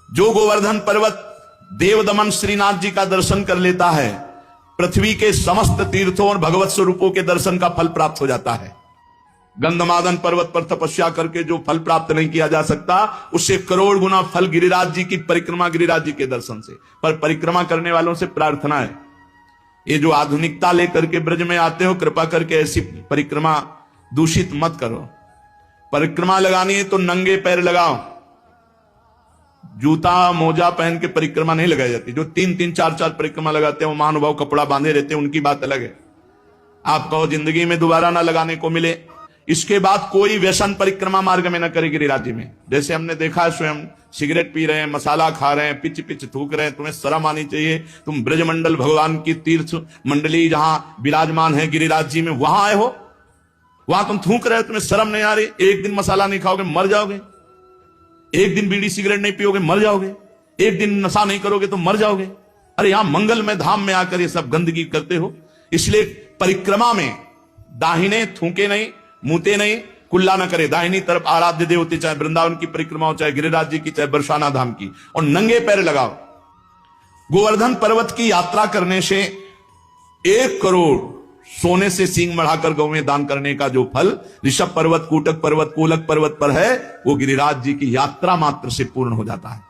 जो गोवर्धन पर्वत देवदमन श्रीनाथ जी का दर्शन कर लेता है, पृथ्वी के समस्त तीर्थों और भगवत स्वरूपों के दर्शन का फल प्राप्त हो जाता है। गंधमादन पर्वत पर तपस्या करके जो फल प्राप्त नहीं किया जा सकता, उससे करोड़ गुना फल गिरिराज जी की परिक्रमा, गिरिराज जी के दर्शन से। पर परिक्रमा करने वालों से प्रार्थना है, ये जो आधुनिकता लेकर के ब्रज में आते हो, कृपा करके ऐसी परिक्रमा दूषित मत करो। परिक्रमा लगानी है तो नंगे पैर लगाओ, जूता मोजा पहन के परिक्रमा नहीं लगाई जाती। जो 3-3, 4-4 परिक्रमा लगाते हैं वो महानुभाव कपड़ा बांधे रहते हैं, उनकी बात अलग है। आप कहो जिंदगी में दोबारा ना लगाने को मिले, इसके बाद कोई व्यसन परिक्रमा मार्ग में न करे गिरिराज जी में। जैसे हमने देखा है, स्वयं सिगरेट पी रहे हैं, मसाला खा रहे हैं, पिच पिच थूक रहे हैं, तुम्हें शर्म आनी चाहिए। तुम ब्रजमंडल भगवान की तीर्थ मंडली जहां विराजमान है गिरिराज जी में, वहां आए हो, वहां तुम थूक रहे हो, तुम्हें शर्म नहीं आ रही? एक दिन मसाला नहीं खाओगे मर जाओगे, एक दिन बीड़ी सिगरेट नहीं पियोगे मर जाओगे, एक दिन नशा नहीं करोगे तो मर जाओगे। अरे यहां मंगल में धाम में आकर ये सब गंदगी करते हो। इसलिए परिक्रमा में दाहिने थूके नहीं, मुते नहीं, कुल्ला न करे। दाहिनी तरफ आराध्य देवते, चाहे वृंदावन की परिक्रमा हो, चाहे गिरिराज जी की, चाहे बरसाना धाम की, और नंगे पैर लगाओ। गोवर्धन पर्वत की यात्रा करने से 1 करोड़ सोने से सींग बढ़ाकर गौ में दान करने का जो फल ऋषभ पर्वत, कूटक पर्वत, कोलक पर्वत पर है, वो गिरिराज जी की यात्रा मात्र से पूर्ण हो जाता है।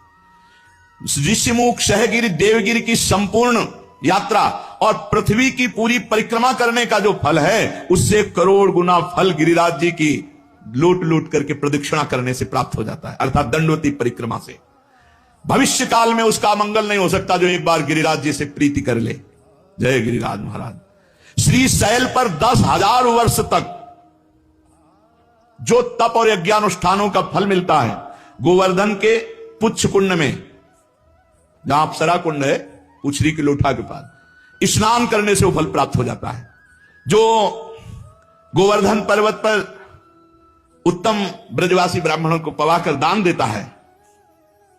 ऋषिमुख, सहगिरि, देवगिरि की संपूर्ण यात्रा और पृथ्वी की पूरी परिक्रमा करने का जो फल है, उससे करोड़ गुना फल गिरिराज जी की लूट लूट करके प्रदक्षिणा करने से प्राप्त हो जाता है, अर्थात दंडवती परिक्रमा से। भविष्य काल में उसका मंगल नहीं हो सकता जो एक बार गिरिराज जी से प्रीति कर ले। जय गिरिराज महाराज। श्री शैल पर 10,000 वर्ष तक जो तप और यज्ञानुष्ठानों का फल मिलता है, गोवर्धन के पुच्छ कुंड में, जहां अप्सरा कुंड है, पुछरी की लोठा के पास, स्नान करने से वो फल प्राप्त हो जाता है। जो गोवर्धन पर्वत पर उत्तम ब्रजवासी ब्राह्मणों को पवाकर दान देता है,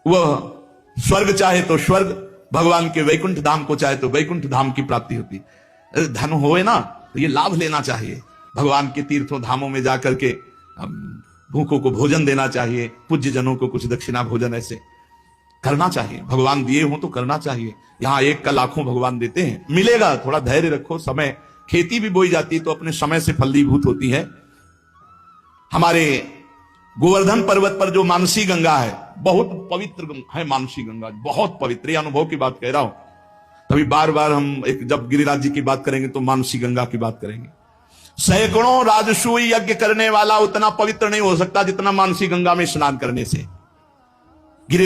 वह स्वर्ग चाहे तो स्वर्ग, भगवान के वैकुंठ धाम को चाहे तो वैकुंठ धाम की प्राप्ति होती। धन होए ना तो ये लाभ लेना चाहिए, भगवान के तीर्थों धामों में जाकर के भूखों को भोजन देना चाहिए, पूज्य जनों को कुछ दक्षिणा भोजन ऐसे करना चाहिए। भगवान दिए हो तो करना चाहिए। यहां 1 का लाखों भगवान देते हैं, मिलेगा, थोड़ा धैर्य रखो। समय, खेती भी बोई जाती है तो अपने समय से फलीभूत होती है। हमारे गोवर्धन पर्वत पर जो मानसी गंगा है, बहुत पवित्र है। मानसी गंगा बहुत पवित्र, अनुभव की बात कह रहा हूं। तभी बार बार हम जब गिरिराज जी की बात करेंगे तो मानसी गंगा की बात करेंगे। सैकड़ों राजसूय यज्ञ करने वाला उतना पवित्र नहीं हो सकता जितना मानसी गंगा में स्नान करने से। गिरिराज